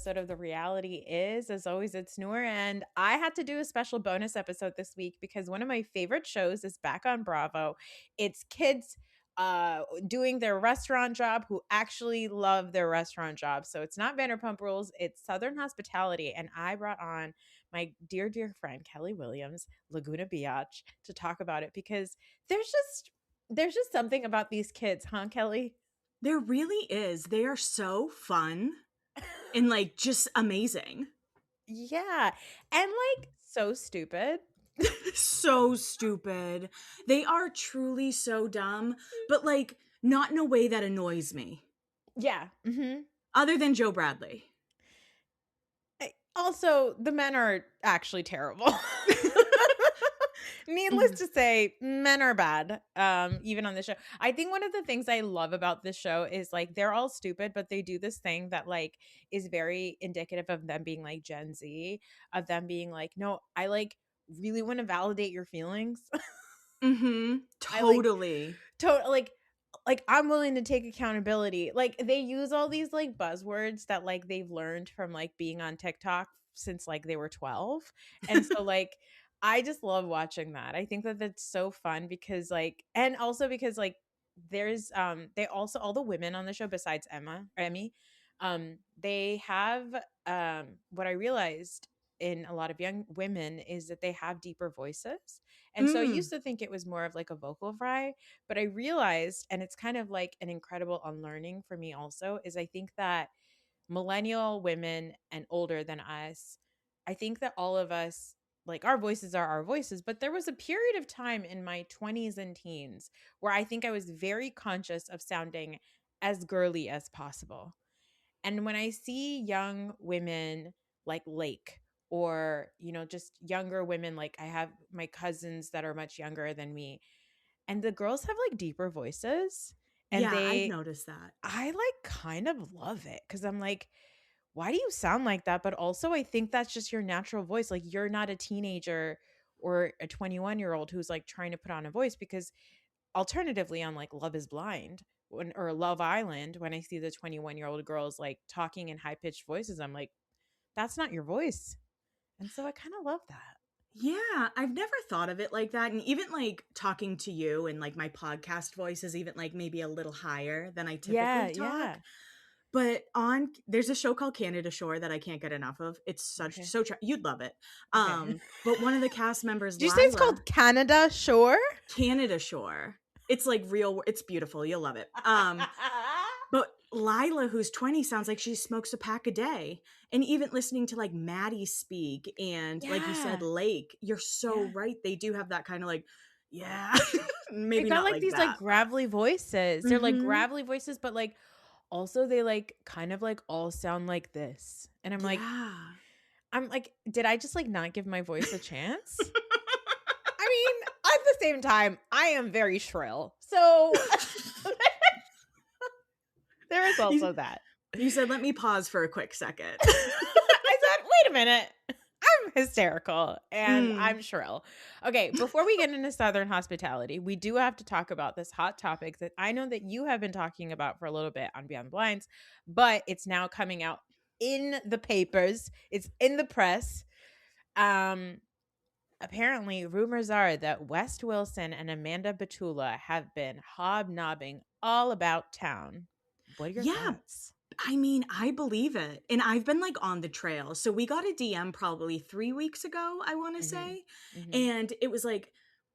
episode of The Reality Is. As always, it's Noor, and I had to do a special bonus episode this week because one of my favorite shows is back on Bravo. It's kids doing their restaurant job who actually love their restaurant job. So it's not Vanderpump Rules, it's Southern Hospitality. And I brought on my dear, dear friend, Kelli Williams, Laguna Biatch, to talk about it because there's just something about these kids, huh, Kelli? There really is. They are so fun and like just amazing. Yeah. And like so stupid. So stupid. They are truly so dumb, but like not in a way that annoys me. Yeah. Other than Joe Bradley. Also, the men are actually terrible. Needless Mhm. to say, men are bad. Even on the show. I think one of the things I love about this show is like they're all stupid, but they do this thing that like is very indicative of them being like Gen Z, of them being like, no, I like really want to validate your feelings. I like Totally. like I'm willing to take accountability. Like they use all these like buzzwords that like they've learned from like being on TikTok since like they were 12. And so like I just love watching that. I think that that's so fun because like and also because like there's they also all the women on the show besides Emmy, they have what I realized in a lot of young women is that they have deeper voices. And so I Mm. used to think it was more of like a vocal fry, but I realized, and it's kind of like an incredible unlearning for me also, is I think that millennial women and older than us, I think that all of us, like our voices are our voices, but there was a period of time in my 20s and teens where I think I was very conscious of sounding as girly as possible. And when I see young women like Lake or, just younger women, like I have my cousins that are much younger than me, and the girls have like deeper voices and Yeah, I've noticed that. I like kind of love it because I'm like, why do you sound like that? But also, I think that's just your natural voice. Like, you're not a teenager or a 21-year-old who's like trying to put on a voice because alternatively on like Love is Blind or Love Island, when I see the 21-year-old girls like talking in high pitched voices, I'm like, that's not your voice. And so I kind of love that. Yeah, I've never thought of it like that. And even like talking to you and like my podcast voice is even like maybe a little higher than I Yeah, typically talk. yeah. But on there's a show called Canada Shore that I can't get enough of. It's such Okay. you'd love it. Okay. But one of the cast members, Did you say it's Lila, called Canada Shore? Canada Shore. It's like real. It's beautiful. You'll love it. But Lila, who's 20, sounds like she smokes a pack a day. And even listening to like Maddie speak and like you said, Yeah. Lake, you're so Yeah. right. They do have that kind of like, yeah, They've maybe got not like like these like that, but gravelly voices. They're like mm-hmm. gravelly voices, but like also they like kind of like all sound like this. And Yeah. I'm like, did I just like not give my voice a chance? I mean, at the same time, I am very shrill. So there is you, also that. you said, let me pause for a quick second. I said, wait a minute. I'm hysterical and Mm. I'm shrill. Okay, before we get into Southern hospitality, we do have to talk about this hot topic that I know that you have been talking about for a little bit on Beyond Blinds, but it's now coming out in the papers. It's in the press. Um, Apparently, rumors are that West Wilson and Amanda Batula have been hobnobbing all about town. What are your Yeah, thoughts? I mean, I believe it. And I've been like on the trail. So we got a DM probably 3 weeks ago, I want to Mm-hmm. say. Mm-hmm. And it was like,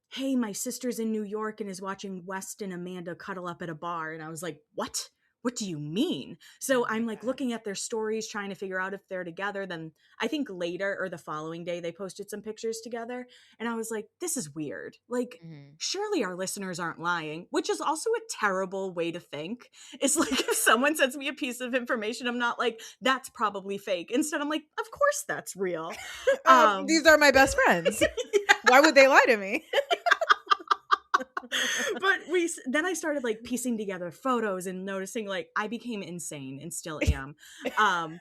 hey, my sister's in New York and is watching West and Amanda cuddle up at a bar. And I was like, what? What do you mean? Oh So my I'm like God. looking at their stories, trying to figure out if they're together. Then I think later or the following day, they posted some pictures together. And I was like, this is weird. Like, Mm-hmm. surely our listeners aren't lying, which is also a terrible way to think. It's like if someone sends me a piece of information, I'm not like, that's probably fake. Instead, I'm like, of course that's real. These are my best friends. Why would they lie to me? But then I started like piecing together photos and noticing like I became insane and still am.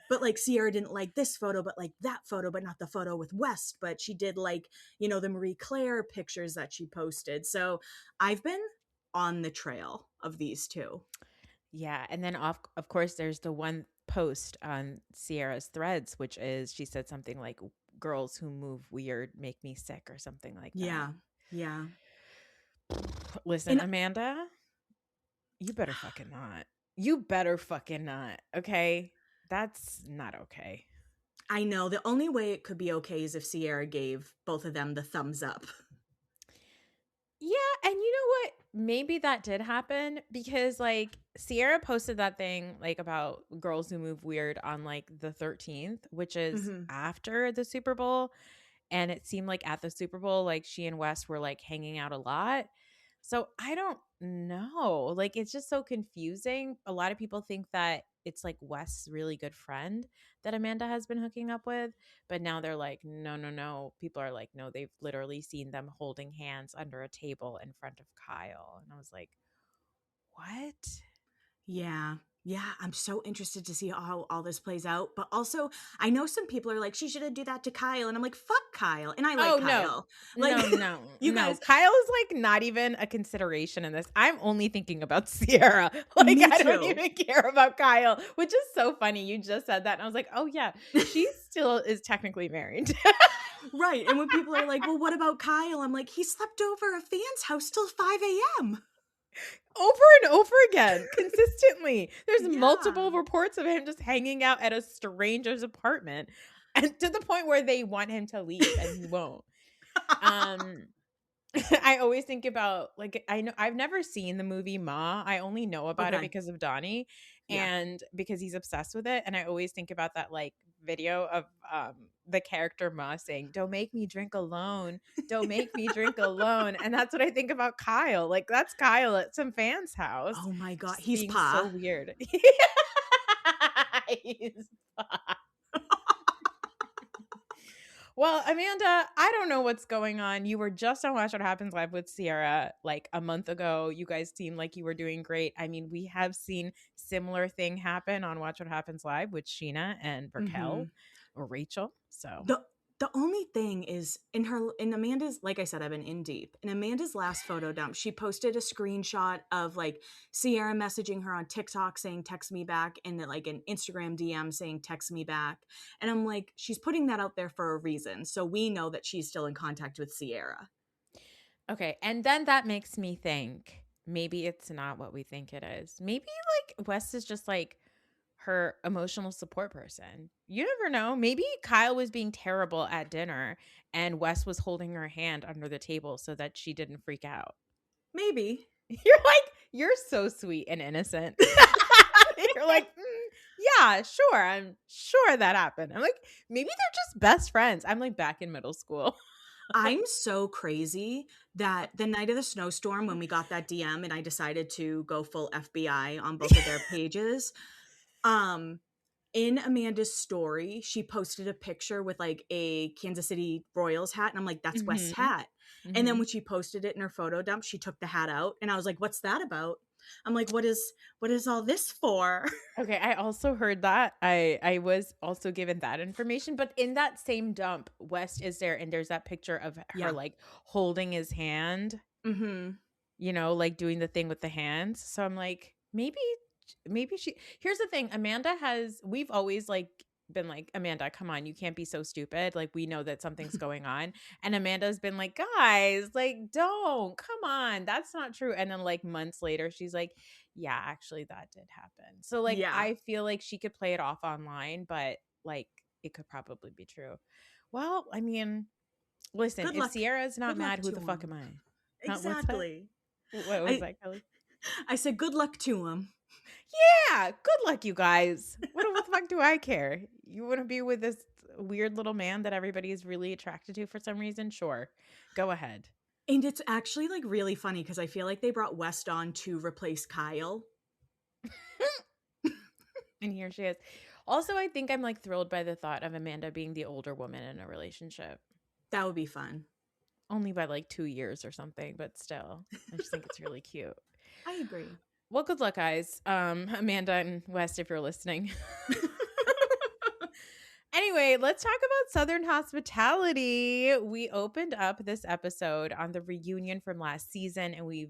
But like Sierra didn't like this photo, but like that photo, but not the photo with West. But she did like, the Marie Claire pictures that she posted. So I've been on the trail of these two. Yeah, and then of course there's the one post on Sierra's threads, which is she said something like girls who move weird make me sick or something like that. Yeah. Yeah. Listen, And Amanda, you better fucking not. You better fucking not. Okay? That's not okay. I know the only way it could be okay is if Sierra gave both of them the thumbs up. Yeah, and you know what? Maybe that did happen because like Sierra posted that thing like about girls who move weird on like the 13th, which is Hmm. after the Super Bowl. And it seemed like at the Super Bowl, like she and Wes were like hanging out a lot. So I don't know. Like it's just so confusing. A lot of people think that it's like Wes' really good friend that Amanda has been hooking up with. But now they're like, no, no, no. People are like, no, they've literally seen them holding hands under a table in front of Kyle. And I was like, what? Yeah. Yeah, I'm so interested to see how all this plays out. But also, I know some people are like, she should have do that to Kyle. And I'm like, fuck Kyle. And I like Oh no. Kyle. Like, No, no, you no. guys, Kyle is like not even a consideration in this. I'm only thinking about Sierra. Like me I don't too. even care about Kyle, which is so funny. You just said that and I was like, "Oh yeah, she still is technically married." Right. And when people are like, well, what about Kyle? I'm like, he slept over a fan's house till 5 a.m. Over and over again, consistently. There's multiple Yeah. reports of him just hanging out at a stranger's apartment and to the point where they want him to leave and he won't. Um I always think about like I know I've never seen the movie Ma. I only know about it Okay. because of Donnie Yeah. and because he's obsessed with it. And I always think about that like video of the character Ma saying, "Don't make me drink alone. Don't make me drink alone." And that's what I think about Kyle. Like that's Kyle at some fan's house, Oh my God. just He's being so Pa. weird. He's Well, Amanda, I don't know what's going on. You were just on Watch What Happens Live with Sierra like a month ago. You guys seemed like you were doing great. I mean, we have seen similar thing happen on Watch What Happens Live with Sheena and Hmm. Raquel or Rachel. So, The the only thing is in Amanda's, like I said, I've been in deep. In Amanda's last photo dump, she posted a screenshot of like Sierra messaging her on TikTok saying text me back, and then like an Instagram DM saying text me back. And I'm like, she's putting that out there for a reason. So we know that she's still in contact with Sierra. okay. And then that makes me think maybe it's not what we think it is. Maybe like Wes is just like her emotional support person. You never know. Maybe Kyle was being terrible at dinner and Wes was holding her hand under the table so that she didn't freak out. Maybe. You're so sweet and innocent. You're like, yeah, sure. I'm sure that happened. I'm like, maybe they're just best friends. I'm like back in middle school. I'm so crazy that the night of the snowstorm, when we got that DM and I decided to go full FBI on both of their pages, um, in Amanda's story, she posted a picture with like a Kansas City Royals hat. And I'm like, that's West's Hmm. hat. And then Hmm. when she posted it in her photo dump, she took the hat out. And I was like, what's that about? I'm like, what is all this for? Okay, I also heard that. I was also given that information, but in that same dump, West is there, and there's that picture of her Yeah. like holding his hand, Mm-hmm. like doing the thing with the hands. So I'm like, maybe she. Here's the thing, Amanda has. We've always like been like, Amanda, come on, you can't be so stupid. Like we know that something's going on, and Amanda's been like, guys, like don't, come on, that's not true. And then like months later, she's like, yeah, actually, that did happen. So like, Yeah. I feel like she could play it off online, but like it could probably be true. Well, I mean, listen, Good if luck. Sierra's not Good luck mad, who to the fuck am him. I? Huh, what's that? Exactly. What was I that, Kelly? I said good luck to him. Yeah, good luck, you guys. What the fuck do I care? You want to be with this weird little man that everybody is really attracted to for some reason? Sure, go ahead. And it's actually like really funny because I feel like they brought West on to replace Kyle. And here she is. Also, I think I'm like thrilled by the thought of Amanda being the older woman in a relationship, That would be fun. only by like 2 years or something, but still, I just think it's really cute. I agree. Well, good luck, guys. Amanda and West, if you're listening. Anyway, let's talk about Southern hospitality. We opened up this episode on the reunion from last season and we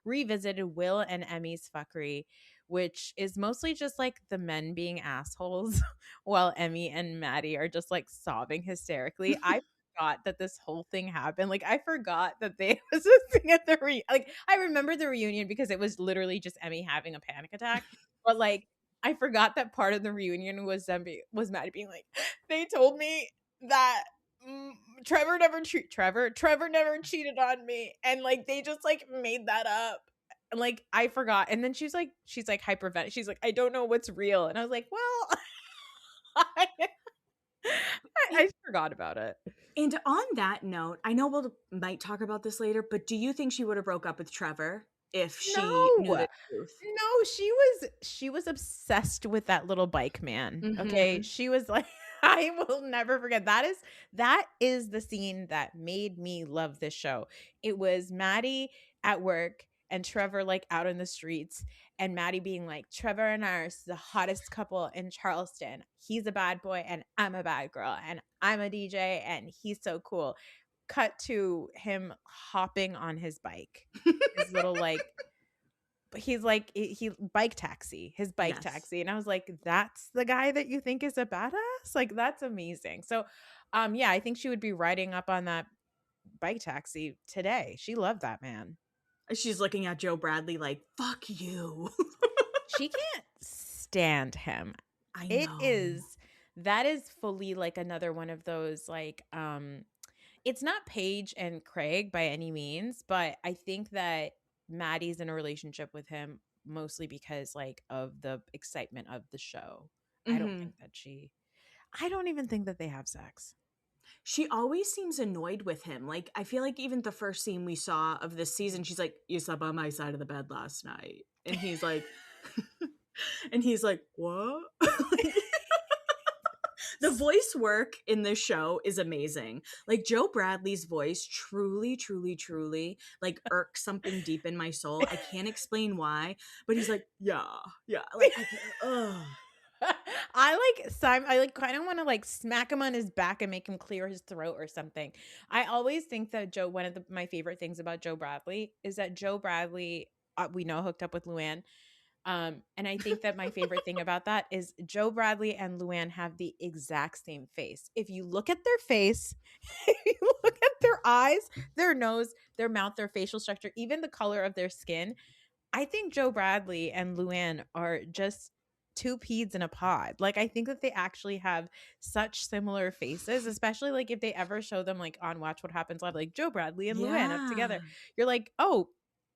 revisited Will and Emmy's fuckery. which is mostly just like the men being assholes while Emmy and Maddie are just like sobbing hysterically. I forgot that this whole thing happened. Like I forgot that they was this thing at the like I remember the reunion because it was literally just Emmy having a panic attack. But like I forgot that part of the reunion was was Maddie being like, they told me that mm, Trevor never cheated on me, and like they just like made that up. And like I forgot, and then she's like hypervent. She's like, I don't know what's real, and I was like, well, I, I forgot about it. And on that note, I know we'll might talk about this later, but do you think she would have broke up with Trevor if she knew No. the truth? No, she was obsessed with that little bike man, okay? Mm-hmm. She was like I will never forget. That is the scene that made me love this show. It was Maddie at work and Trevor like out in the streets and Maddie being like, "Trevor and I are the hottest couple in Charleston. He's a bad boy and I'm a bad girl and I'm a DJ and he's so cool." Cut to him hopping on his bike. His little like he's like he bike taxi, his bike Yes. taxi, and I was like, "That's the guy that you think is a badass? Like, that's amazing." So, yeah, I think she would be riding up on that bike taxi today. She loved that man. She's looking at Joe Bradley like, fuck you. She can't stand him. I It know. is that is fully like another one of those like it's not Paige and Craig by any means, but I think that Maddie's in a relationship with him mostly because like of the excitement of the show. Hmm. I don't even think that they have sex. She always seems annoyed with him. Like, I feel like even the first scene we saw of this season, she's like, "You slept on my side of the bed last night." And he's like, and he's like, "What?" Like, the voice work in this show is amazing. Like, Joe Bradley's voice truly, truly, truly, like, irks something deep in my soul. I can't explain why, but he's like, "Yeah, yeah." Like, I can't, ugh. I like kind of want to like smack him on his back and make him clear his throat or something. I always think that one of my favorite things about Joe Bradley is that Joe Bradley, we know, hooked up with Luann. And I think that my favorite thing about that is Joe Bradley and Luann have the exact same face. If you look at their face, if you look at their eyes, their nose, their mouth, their facial structure, even the color of their skin, I think Joe Bradley and Luann are just two peas in a pod. Like I think that they actually have such similar faces, especially like if they ever show them like on Watch What Happens Live, like Joe Bradley and Luann up Yeah. together. You're like, oh,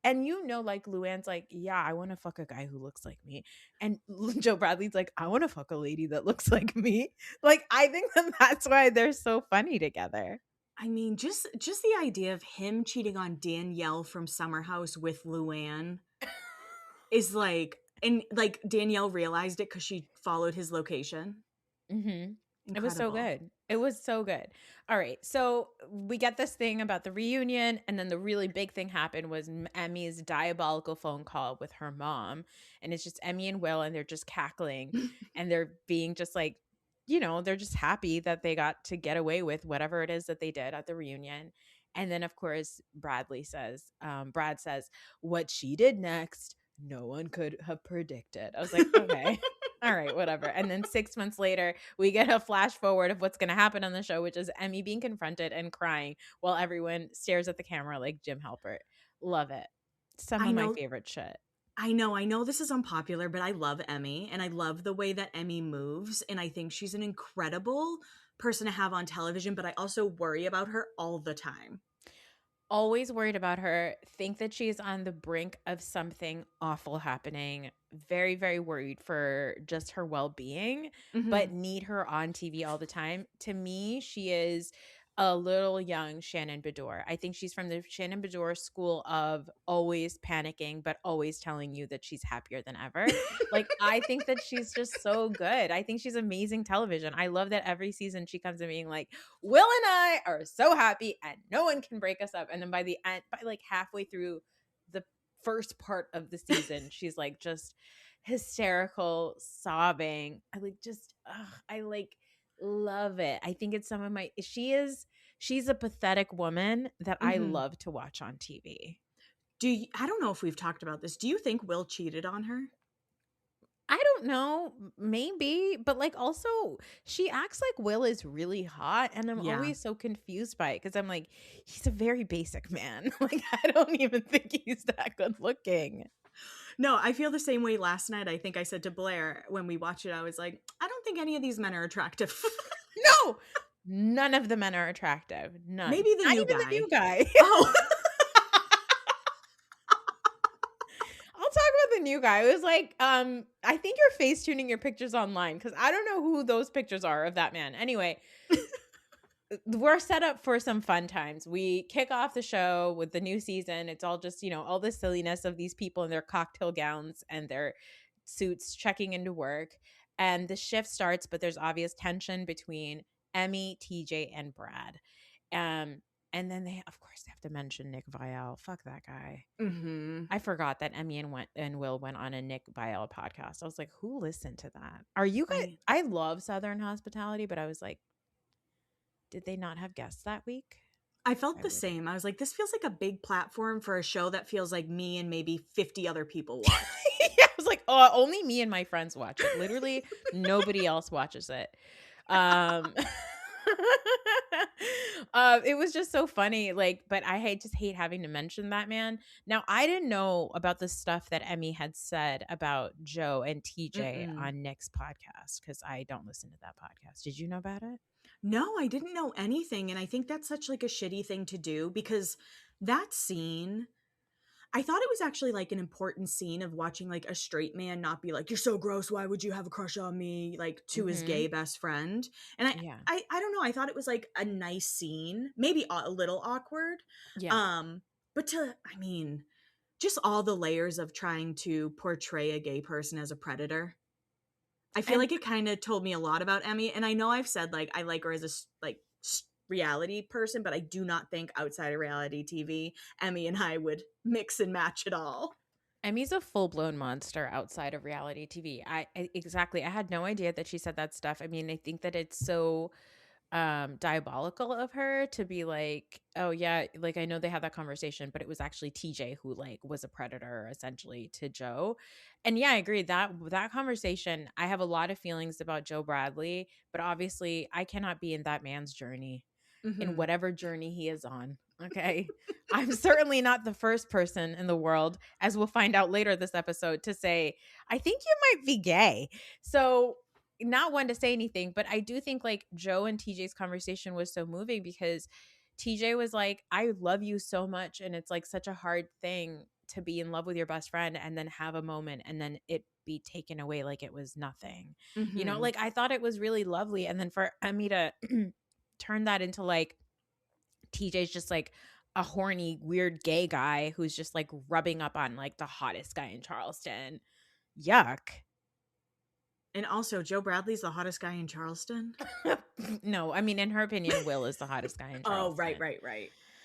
and you know, like Luann's like, yeah, I want to fuck a guy who looks like me. And Joe Bradley's like, I want to fuck a lady that looks like me. Like, I think that that's why they're so funny together. I mean, just the idea of him cheating on Danielle from Summer House with Luann is like, and like Danielle realized it because she followed his location. Mhm. It was so Incredible. good. It was so good. All right. So we get this thing about the reunion, and then the really big thing happened was Emmy's diabolical phone call with her mom. And it's just Emmy and Will, and they're just cackling and they're being just like, they're just happy that they got to get away with whatever it is that they did at the reunion. And then, of course, Brad says, what she did next, no one could have predicted. I was like, okay. All right, whatever. And then 6 months later, we get a flash forward of what's going to happen on the show, which is Emmy being confronted and crying while everyone stares at the camera like Jim Halpert. Love it. Some I of my know, favorite shit. I know this is unpopular, but I love Emmy and I love the way that Emmy moves. And I think she's an incredible person to have on television, but I also worry about her all the time. Always worried about her, think that she's on the brink of something awful happening, very, very worried for just her well being, Hmm. but need her on TV all the time. To me, she is a little young Shannon Bedore. I think she's from the Shannon Bedore school of always panicking, but always telling you that she's happier than ever. Like, I think that she's just so good. I think she's amazing television. I love that every season she comes in being like, Will and I are so happy and no one can break us up. And then by the end, by like halfway through the first part of the season, she's like just hysterical, sobbing. I like just, I like love it. I think it's some of my, she's a pathetic woman that I Hmm. love to watch on TV. I don't know if we've talked about this. Do you think Will cheated on her? don't know, maybe, but like also she acts like Will is really hot, and I'm Yeah. always so confused by it because I'm like, he's a very basic man. Like I don't even think he's that good looking. No, I feel the same way last night. I think I said to Blair when we watched it, I was like, I don't think any of these men are attractive. No, none of the men are attractive. None. Maybe the Not new even the guy. new guy. Oh. I'll talk about the new guy. It was like, I think you're face tuning your pictures online because I don't know who those pictures are of that man. Anyway, we're set up for some fun times. We kick off the show with the new season. It's all just, all the silliness of these people in their cocktail gowns and their suits checking into work. And the shift starts, but there's obvious tension between Emmy, TJ, and Brad. Um, and then of course, they have to mention Nick Viall. Fuck that guy. Mm-hmm. I forgot that Emmy and Will went on a Nick Viall podcast. I was like, who listened to that? Are you guys? I I love Southern hospitality, but I was like, did they not have guests that week? I felt I the would. same. I was like, this feels like a big platform for a show that feels like me and maybe 50 other people watch. Yeah, I was like, oh, only me and my friends watch it. Literally, nobody else watches it. Um, it was just so funny. Like, but just hate having to mention that man. Now, I didn't know about the stuff that Emmy had said about Joe and TJ Mm-mm. on Nick's podcast because I don't listen to that podcast. Did you know about it? No, I didn't know anything. And I think that's such like a shitty thing to do because that scene, I thought it was actually like an important scene of watching like a straight man not be like, you're so gross, why would you have a crush on me? Like to his Mm-hmm. gay best friend. And Yeah. I don't know, I thought it was like a nice scene, maybe a little awkward. Yeah. Um, but I mean, just all the layers of trying to portray a gay person as a predator. I feel And like it kind of told me a lot about Emmy, and I know I've said like I like her as a reality person, but I do not think outside of reality TV, Emmy and I would mix and match at all. Emmy's a full-blown monster outside of reality TV. Exactly. I had no idea that she said that stuff. I mean, I think that it's so diabolical of her to be like, oh yeah, like I know they had that conversation, but it was actually TJ who like was a predator essentially to Joe. And yeah, I agree that conversation, I have a lot of feelings about Joe Bradley, but obviously I cannot be in that man's journey, in Mm-hmm. whatever journey he is on. Okay. I'm certainly not the first person in the world, as we'll find out later this episode, to say, I think you might be gay. So, not one to say anything, but I do think like Joe and TJ's conversation was so moving because TJ was like, I love you so much. And it's like such a hard thing to be in love with your best friend and then have a moment and then it be taken away like it was nothing. Mm-hmm. Like I thought it was really lovely. And then for Emmy to turn that into like, TJ's just like a horny, weird gay guy who's just like rubbing up on like the hottest guy in Charleston. Yuck. And also, Joe Bradley's the hottest guy in Charleston. No, I mean, in her opinion, Will is the hottest guy in Oh, Charleston.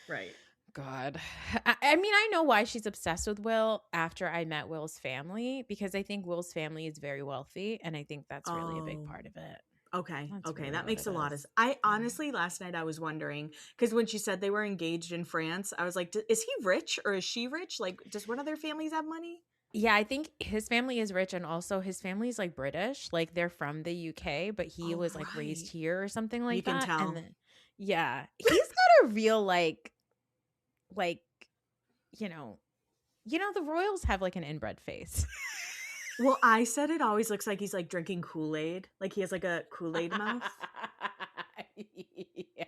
right. God. I mean, I know why she's obsessed with Will after I met Will's family because I think Will's family is very wealthy and I think that's really a big Oh, part of it. That's okay, really that what makes it a lot of is. I Yeah. honestly last night I was wondering because when she said they were engaged in France, I was like, is he rich or is she rich? Like, does one of their families have money? Yeah, I think his family is rich and also his family is like British. Like they're from the UK, but he Oh, was like raised right. here or something You like can that. And tell. then yeah, he's got a real like you know, the royals have like an inbred face. Well, I said it always looks like he's like drinking Kool-Aid. Like he has like a Kool-Aid mouth. Yeah.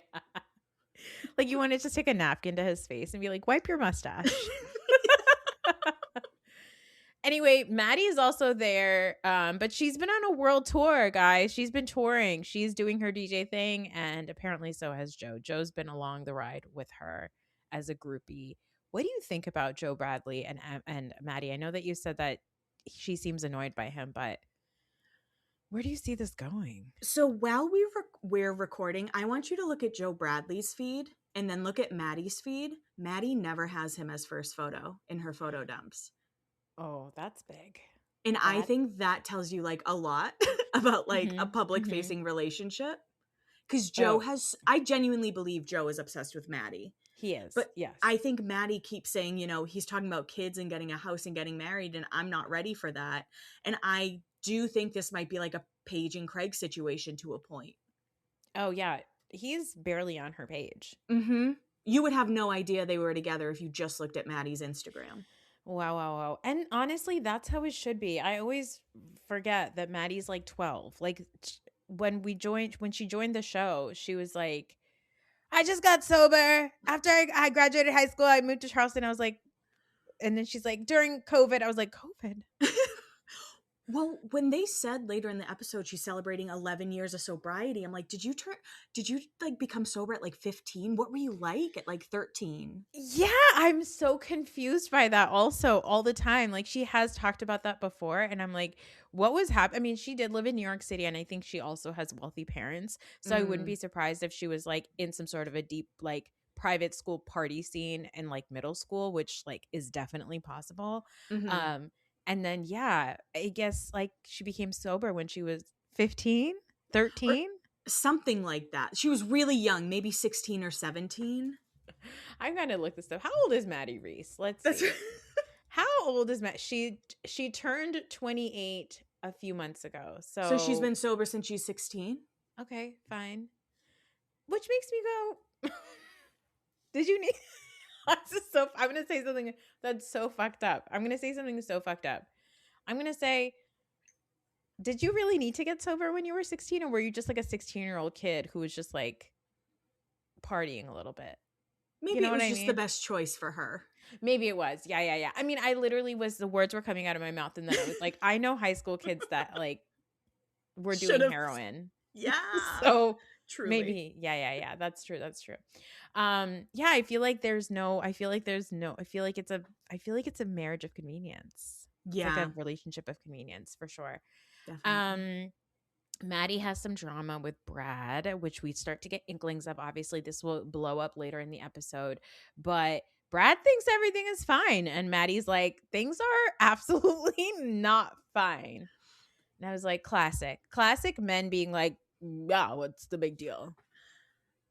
Like you want to just take a napkin to his face and be like, "Wipe your mustache." Anyway, Maddie is also there, but she's been on a world tour, guys. She's been touring. She's doing her DJ thing, and apparently so has Joe. Joe's been along the ride with her as a groupie. What do you think about Joe Bradley and Maddie? I know that you said that she seems annoyed by him, but where do you see this going? So while we're recording, I want you to look at Joe Bradley's feed and then look at Maddie's feed. Maddie never has him as first photo in her photo dumps. Oh, that's big. And I That. think that tells you like a lot about like a Mhm. public Mhm. facing relationship. Because Oh, I genuinely believe Joe is obsessed with Maddie. he is. But I Yes. think Maddie keeps saying, he's talking about kids and getting a house and getting married, and I'm not ready for that. And I do think this might be like a Paige and Craig situation to a point. Oh yeah, he's barely on her page. Mm-hmm. You would have no idea they were together if you just looked at Maddie's Instagram. Wow, wow, wow. And honestly, that's how it should be. I always forget that Maddie's like 12. Like when she joined the show, she was like, I just got sober. After I graduated high school, I moved to Charleston. I was like, and then she's like, during COVID, I was like, COVID? Well, when they said later in the episode she's celebrating 11 years of sobriety, I'm like, did you like become sober at like 15? What were you like at like 13? Yeah, I'm so confused by that also all the time. Like she has talked about that before and I'm like, what was happening? I mean, she did live in New York City and I think she also has wealthy parents. So I wouldn't Mm, be surprised if she was like in some sort of a deep like private school party scene in like middle school, which like is definitely possible. mm-hmm. Um and then yeah, I guess like she became sober when she was 15, Or 13. something like that. She was really young, maybe 16 or 17. I'm gonna look this up. How old is Maddie Reese? Let's That's see. How old is Matt? She turned 28 a few months ago. So she's So been sober since she's 16. okay, fine. Which makes me go, did you need this is so I'm gonna say something that's so fucked up. I'm gonna say something so fucked up. I'm gonna say, did you really need to get sober when you were 16, or were you just like a 16-year-old kid who was just like partying a little bit? You Maybe know it what was I just the mean? best choice for her. Maybe it was. Yeah, yeah, yeah. I mean, I literally was the words were coming out of my mouth and then I was like, I know high school kids that like were Should doing have. heroin. Yeah, So truly. maybe yeah, yeah, yeah. That's true. That's true. Yeah, I feel like there's no I feel like there's no I feel like it's a marriage of convenience. It's like a Yeah, relationship of convenience for sure. definitely. Um Maddie has some drama with Brad, which we start to get inklings of. Obviously, this will blow up later in the episode, but Brad thinks everything is fine. And Maddie's like, things are absolutely not fine. And I was like, classic men being like, yeah, what's the big deal?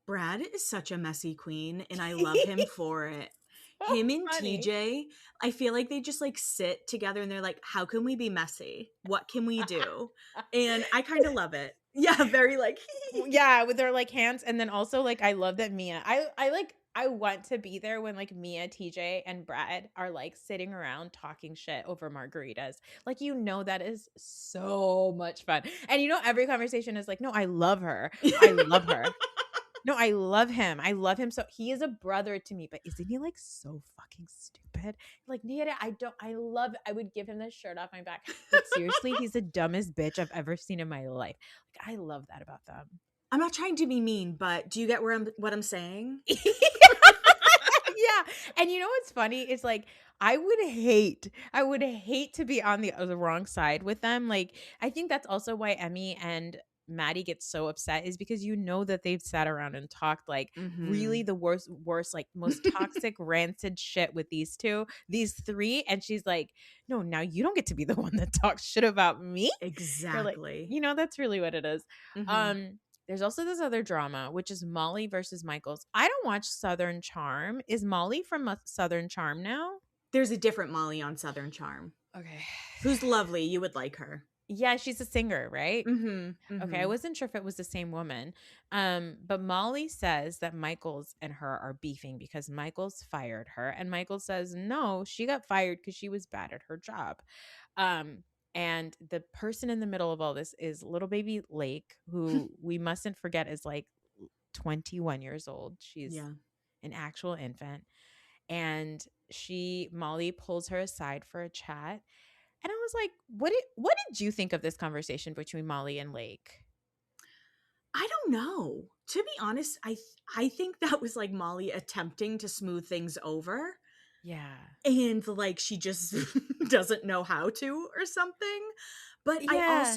Brad is such a messy queen, and I love him for it. So Him and funny. TJ, I feel like they just like sit together and they're like, how can we be messy? What can we do? And I kind of love it. Yeah, very like, Yeah, with their like hands. And then also like I love that Mia. I like I want to be there when like Mia, TJ, and Brad are like sitting around talking shit over margaritas. Like that is so much fun. And every conversation is like, no, I love her. I love her. No, I love him. I love him so he is a brother to me, but isn't he like so fucking stupid? Like, Nita, I would give him the shirt off my back. But seriously, he's the dumbest bitch I've ever seen in my life. Like, I love that about them. I'm not trying to be mean, but do you get what I'm saying? Yeah. And you know what's funny? It's like I would hate to be on the wrong side with them. Like I think that's also why Emmy and Maddie gets so upset is because that they've sat around and talked like Mm-hmm. really the worst, like most toxic, rancid shit with these three. And she's like, no, now you don't get to be the one that talks shit about me. You're like, Exactly. that's really what it is. Mm-hmm. Um, there's also this other drama, which is Molly versus Michaels. I don't watch Southern Charm. Is Molly from Southern Charm now? There's a different Molly on Southern Charm Okay. who's lovely. You would like her. Yeah, she's a singer, right? Mm-hmm. Okay, I Mm-hmm. wasn't sure if it was the same woman. But Molly says that Michaels and her are beefing because Michaels fired her, and Michaels says no, she got fired because she was bad at her job. Um, and the person in the middle of all this is little baby Lake, who we mustn't forget is like 21 years old. She's Yeah. an actual infant. And Molly pulls her aside for a chat. And I was like, what did you think of this conversation between Molly and Lake? I don't know. To be honest, I think that was like Molly attempting to smooth things over, Yeah. and like she just doesn't know how to or something. But Yeah.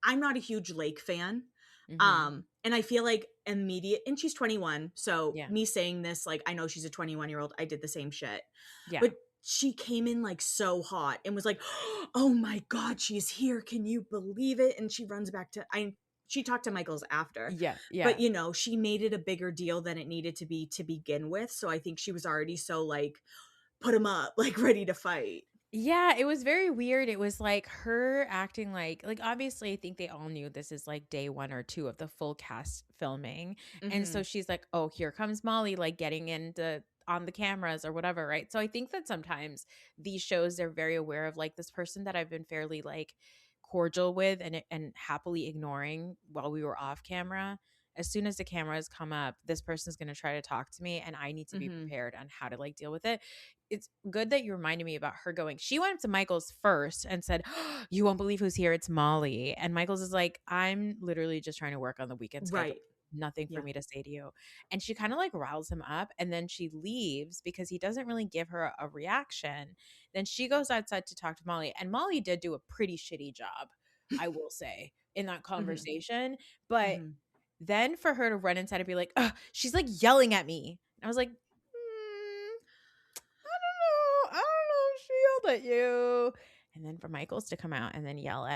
I'm not a huge Lake fan. Mhm. And I feel like immediate and she's 21, so Yeah. me saying this, like, I know she's a 21-year-old, I did the same shit. Yeah. But she came in like so hot and was like, oh my god, she's here, can you believe it? And she runs back to I she talked to Michaels after, Yeah. but Yeah. she made it a bigger deal than it needed to be to begin with, so I think she was already so like, put him up, like ready to fight. Yeah, it was very weird. It was like her acting like obviously I think they all knew this is like day 1 or 2 of the full cast filming. And so Mhm. she's like, "Oh, here comes Molly like getting into on the cameras or whatever," right? So I think that sometimes these shows they're very aware of like this person that I've been fairly like cordial with and happily ignoring while we were off camera. As soon as the cameras come up, this person's going to try to talk to me and I need to be Mhm. prepared on how to like deal with it. It's good that you reminded me about her going. She went up to Michael's first and said, "Oh, you won't believe who's here. It's Molly." And Michael's is like, "I'm literally just trying to work on the weekend schedule. Right. Nothing for Yeah. me to say to you." And she kind of like riles him up and then she leaves because he doesn't really give her a reaction. Then she goes outside to talk to Molly. And Molly did do a pretty shitty job, I will say, in that Mhm. conversation. But Mhm. then for her to run inside and be like, "Ugh, she's like yelling at me." And I was like, I don't know if she yelled at you. And then for Michaels to come out and then yell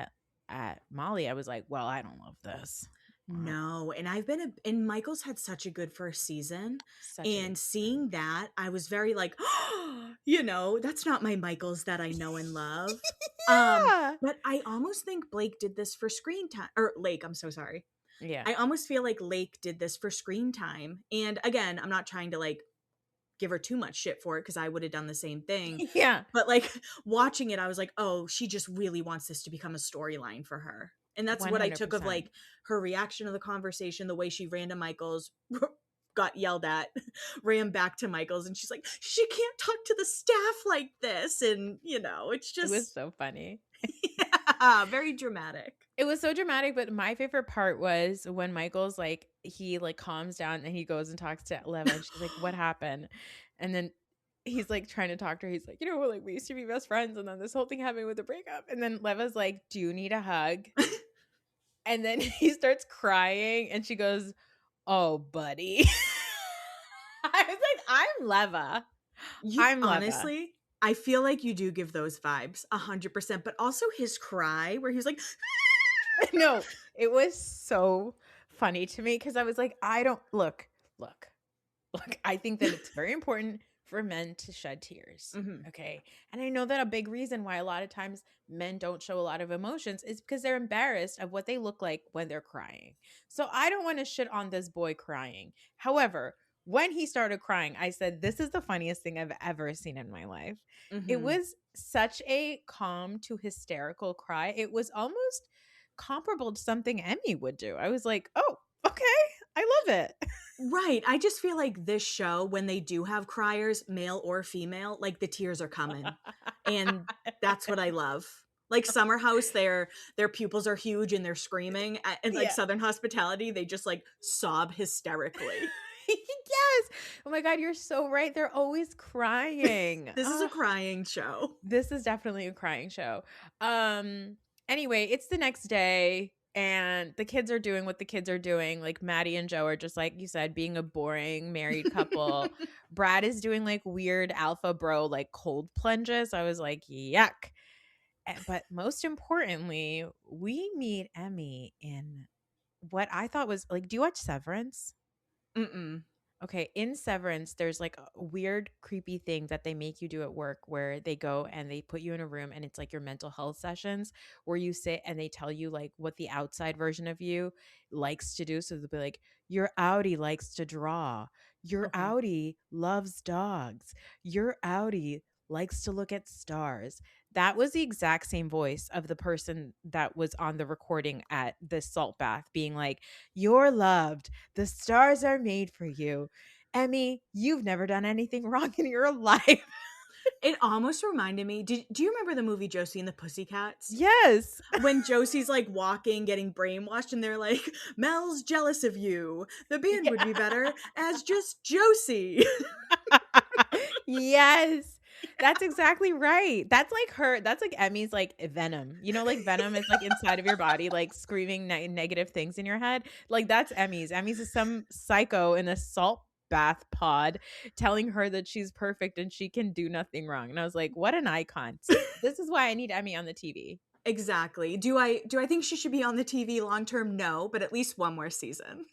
at Molly, I was like, well, I don't love this. No, and I've been and Michael's had such a good first season, Such a good and season. seeing that, I was very like, that's not my Michaels that I know and love. Yeah. But I almost think Blake did this for screen time, or Lake, I'm so sorry. Yeah. I almost feel like Lake did this for screen time. And again, I'm not trying to like give her too much shit for it because I would have done the same thing. Yeah. But like watching it, I was like, oh, she just really wants this to become a storyline for her. And that's what I took of 100%. like her reaction to the conversation, the way she ran to Michael's, got yelled at, ran back to Michael's, and she's like, she can't talk to the staff like this. And, it's It was just, so funny. yeah, very dramatic. It was so dramatic, but my favorite part was when Michael's like he like calms down and he goes and talks to Leva and she's like, "What happened?" And then he's like trying to talk to her. He's like, like we used to be best friends and then this whole thing happened with the breakup." And then Leva's like, "Do you need a hug?" And then he starts crying and she goes, "Oh, buddy." I was like, "I'm Leva. You I'm Leva." honestly, I feel like you do give those vibes 100%, but also his cry where he was like, No, it was so funny to me because I was like, I don't look. Look, I think that it's very important for men to shed tears. mhm, Okay. And I know that a big reason why a lot of times men don't show a lot of emotions is because they're embarrassed of what they look like when they're crying. So I don't want to shit on this boy crying. However, when he started crying, I said, "This is the funniest thing I've ever seen in my life." It mhm. was such a calm to hysterical cry. It was almost comparable to something Emmy would do. I was like, "Oh, okay. I love it." Right, I just feel like this show, when they do have criers, male or female, like, the tears are coming, and that's what I love. Like, Summer House, their pupils are huge and they're screaming, and, like, Yeah. Southern Hospitality, they just, like, sob hysterically. Yes. Oh my god, you're so right. They're always crying. This is a crying show. This is definitely a crying show. Um anyway, it's the next day and the kids are doing what the kids are doing. Like Maddie and Joe are just like you said being a boring married couple. Brad is doing like weird alpha bro like cold plunges. I was like, "Yuck." But most importantly, we meet Emmy in what I thought was like, do you watch Severance? Mm-mm. Okay, in Severance, there's like a weird, creepy thing that they make you do at work where they go and they put you in a room and it's like your mental health sessions where you sit and they tell you like what the outside version of you likes to do. So they'll be like, your Audi likes to draw. Your Okay. Audi loves dogs. Your Audi likes to look at stars. That was the exact same voice of the person that was on the recording at the salt bath being like, you're loved. The stars are made for you. Emmy, you've never done anything wrong in your life. It almost reminded me, do you remember the movie Josie and the Pussycats? Yes. When Josie's like walking, getting brainwashed, and they're like, Mel's jealous of you. The band would Yeah. be better as just Josie. Yes. That's exactly right. That's like her. That's like Emmy's like venom. Like venom is like inside of your body, like screaming negative things in your head. Like that's Emmy's. Emmy's is some psycho in a salt bath pod telling her that she's perfect and she can do nothing wrong. And I was like, what an icon. See, this is why I need Emmy on the TV. Exactly. Do I think she should be on the TV long term? No, but at least one more season.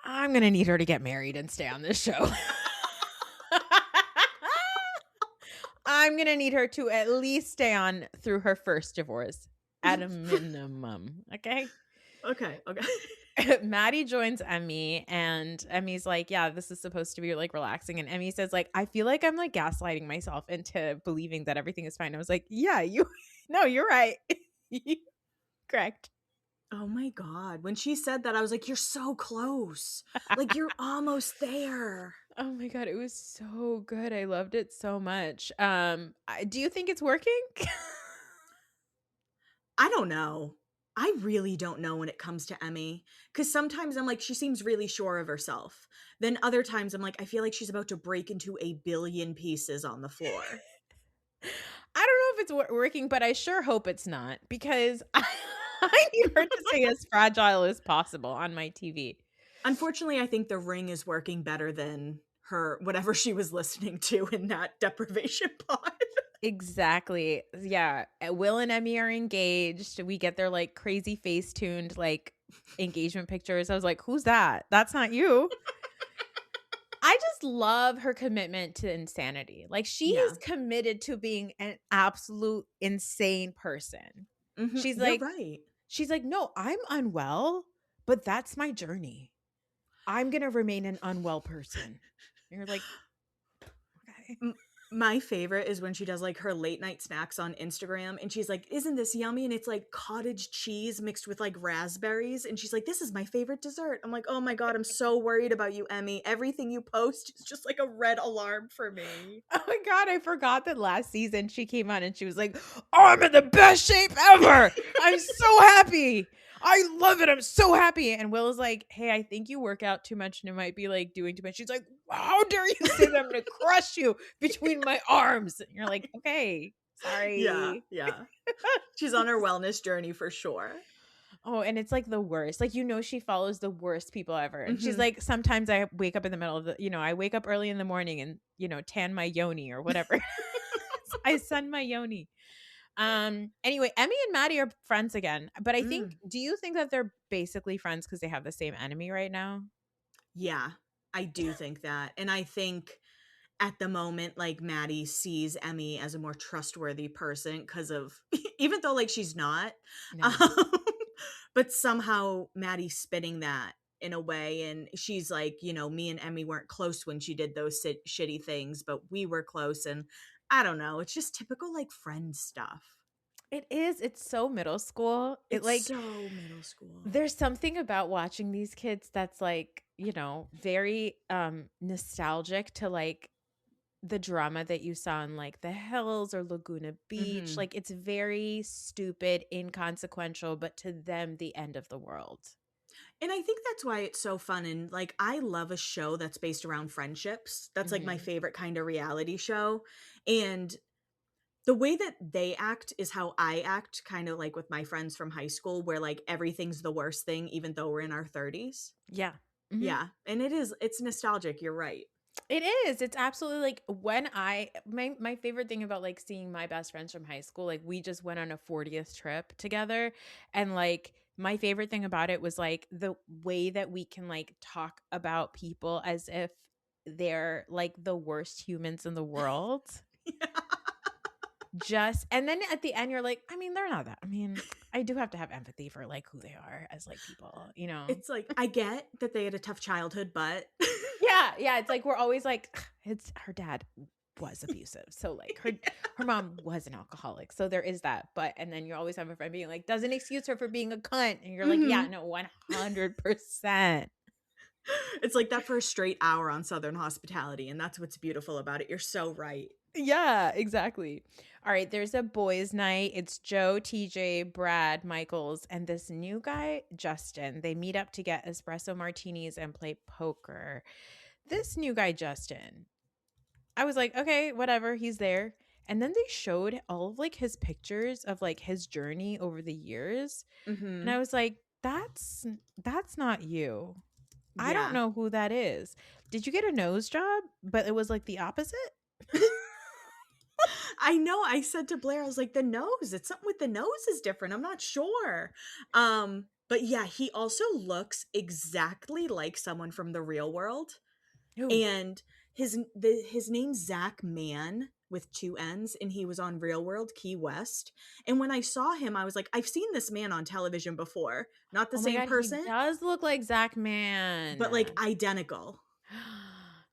I'm gonna need her to get married and stay on this show. I'm gonna need her to at least stay on through her first divorce at a minimum. Okay. Okay, okay. Maddie joins Emmy, and Emmy's like, "Yeah, this is supposed to be like relaxing." And Emmy says, "Like, I feel like I'm like gaslighting myself into believing that everything is fine." I was like, "Yeah, you, no, you're right, correct." Oh my god. When she said that, I was like, "You're so close. Like, you're almost there." Oh my god, it was so good. I loved it so much. Do you think it's working? I don't know. I really don't know when it comes to Emmy, because sometimes I'm like, she seems really sure of herself. Then other times I'm like, I feel like she's about to break into a billion pieces on the floor. I don't know if it's working, but I sure hope it's not because I need her to stay as fragile as possible on my TV. Unfortunately, I think The Ring is working better than her whatever she was listening to in that deprivation pod. Exactly. Yeah. Will and Emmy are engaged. We get their like crazy face tuned like engagement pictures. I was like, who's that? That's not you. I just love her commitment to insanity. Like she Yeah. is committed to being an absolute insane person. She's You're like, right. no, I'm unwell, but that's my journey. I'm gonna remain an unwell person. And you're like, okay. M- my favorite is when she does like her late night snacks on Instagram and she's like, "Isn't this yummy?" And it's like cottage cheese mixed with like raspberries. And she's like, "This is my favorite dessert." I'm like, "Oh my God, I'm so worried about you, Emmy. Everything you post is just like a red alarm for me." Oh my god, I forgot that last season she came on and she was like, "Oh, I'm in the best shape ever. I'm so happy. I love it. I'm so happy." And Will is like, "Hey, I think you work out too much and it might be like doing too much." She's like, "How dare you say that? I'm gonna crush you between my arms." And you're like, "Okay, Yeah, sorry." yeah. She's on her wellness journey for sure. Oh, and it's like the worst. Like, she follows the worst people ever. And she's Hmm. like, sometimes I wake up in the middle of I wake up early in the morning and, tan my yoni or whatever. I sun my yoni. Anyway, Emmy and Maddie are friends again. But I think, Mm. do you think that they're basically friends because they have the same enemy right now? Yeah, I do think that. And I think at the moment, like Maddie sees Emmy as a more trustworthy person because of, even though like she's not, um, No. but somehow Maddie's spinning that in a way. And she's like, me and Emmy weren't close when she did those shitty things, but we were close. And I don't know. It's just typical like friend stuff. It is. It's so middle school. It It's like, so middle school. there's something about watching these kids that's like, very nostalgic to like the drama that you saw in like the hills or Laguna Beach. Hmm. Like it's very stupid, inconsequential, but to them, the end of the world. And I think that's why it's so fun. And like, I love a show that's based around friendships. That's like my Hmm. favorite kind of reality show. And the way that they act is how I act, kind of like with my friends from high school, where like everything's the worst thing, even though we're in our 30s. Yeah. Hmm. Yeah. And it's nostalgic. You're right. It is. It's absolutely like when my favorite thing about like seeing my best friends from high school, like we just went on a 40th trip together. And like my favorite thing about it was like the way that we can like talk about people as if they're like the worst humans in the world. Just and then at the end you're like, I mean, they're not that. I mean, I do have to have empathy for like who they are as like people. It's like, I get that they had a tough childhood, but Yeah, yeah, it's like we're always like it's her dad was abusive. So like her mom was an alcoholic. So there is that. But and then you always have a friend being like, doesn't excuse her for being a cunt. And you're like, yeah, Mhm. no, 100%. It's like that for a straight hour on Southern Hospitality. And that's what's beautiful about it. You're so right. Yeah, exactly. All right, there's a boys' night. It's Joe, TJ, Brad, Michaels, and this new guy, Justin. They meet up to get espresso martinis and play poker. This new guy, Justin, I was like, okay, whatever, he's there. And then they showed all of like his pictures of like his journey over the years. And Hmm. I was like, that's not you. I don't Yeah. know who that is. Did you get a nose job? But it was like the opposite? I know. I said to Blair, I was like, the nose, it's something with the nose is different. I'm not sure. But yeah, he also looks exactly like someone from the real world. Who? And his name's Zach Mann. with two N's, and he was on Real World Key West. And when I saw him, I was like, I've seen this man on television before. Not the Oh my same god, he person, does look like Zach but like Man. identical.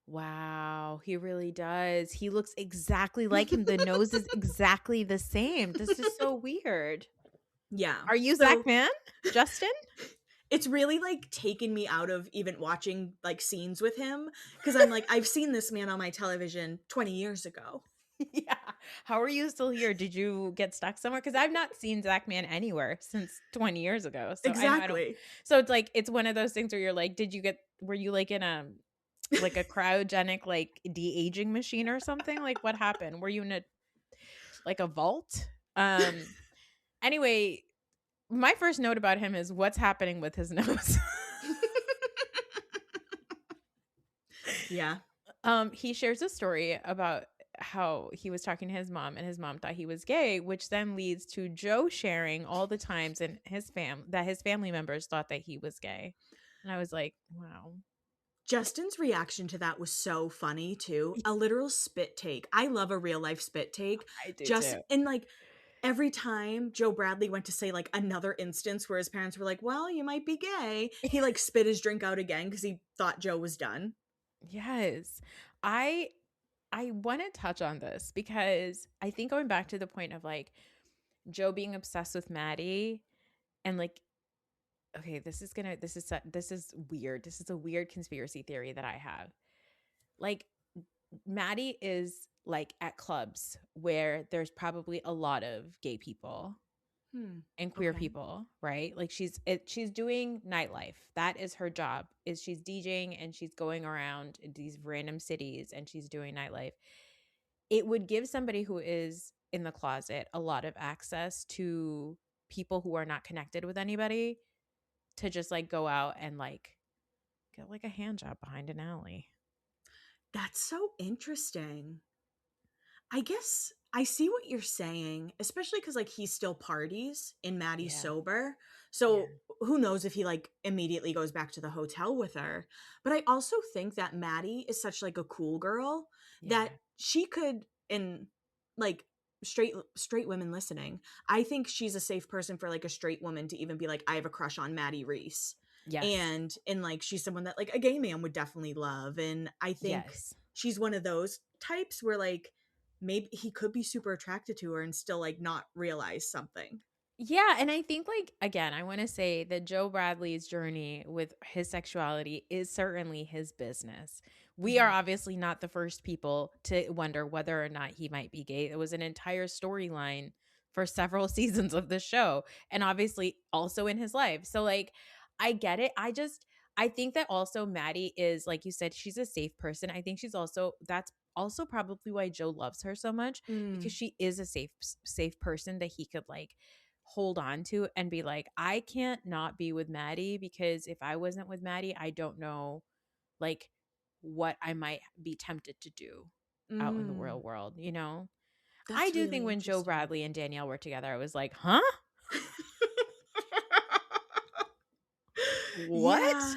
Wow, he really does. He looks exactly like him. The nose is exactly the same. This is so weird. Yeah. Are you Zach So Man, Justin? it's really like taken me out of even watching like scenes with him because I'm like, I've seen this man on my television 20 years ago. Yeah. How are you still here? Did you get stuck somewhere? Because I've not seen Zach Man anywhere since 20 years ago. So I know I don't. Exactly. So it's like it's one of those things where you're like, were you like in a cryogenic like de-aging machine or something? Like what happened? Were you in a vault? Um anyway, my first note about him is what's happening with his nose. Yeah. He shares a story about how he was talking to his mom and his mom thought he was gay, which then leads to Joe sharing all the times in his family members thought that he was gay. And I was like, wow. Justin's reaction to that was so funny too. A literal spit take. I love a real life spit take. I do Just too. and like every time Joe Bradley went to say like another instance where his parents were like, "Well, you might be gay," he like spit his drink out again because he thought Joe was done. Yes. I I want to touch on this because I think going back to the point of like Joe being obsessed with Maddie and like okay, this is weird. This is a weird conspiracy theory that I have. Like Maddie is like at clubs where there's probably a lot of gay people Hmm. and queer Okay. people, right? Like she's doing nightlife. That is her job. Is she's DJing and she's going around these random cities and she's doing nightlife. It would give somebody who is in the closet a lot of access to people who are not connected with anybody to just like go out and like get like a hand job behind an alley. That's so interesting. I guess I see what you're saying, especially because like he still parties and Maddie's Yeah. sober. Yeah. So who knows if he like immediately goes back to the hotel with her. But I also think that Maddie is such like a cool girl that Yeah. she could and like straight women listening. I think she's a safe person for like a straight woman to even be like, I have a crush on Maddie Reese. Yes. And like she's someone that like a gay man would definitely love. And I think Yes. she's one of those types where like maybe he could be super attracted to her and still like not realize something. Yeah, and I think like again, I want to say that Joe Bradley's journey with his sexuality is certainly his business. We are Mhm. obviously not the first people to wonder whether or not he might be gay. It was an entire storyline for several seasons of the show and obviously also in his life. So like I get it. I think that also Maddie is like you said she's a safe person. I think she's also that's also probably why Joe loves her so much because Mm. she is a safe person that he could like hold on to and be like, I can't not be with Maddie because if I wasn't with Maddie, I don't know like what I might be tempted to do out in the real Mm. world, you know? I That's do think really when Joe interesting. Bradley and Danielle were together, I was like, huh? What? Yeah.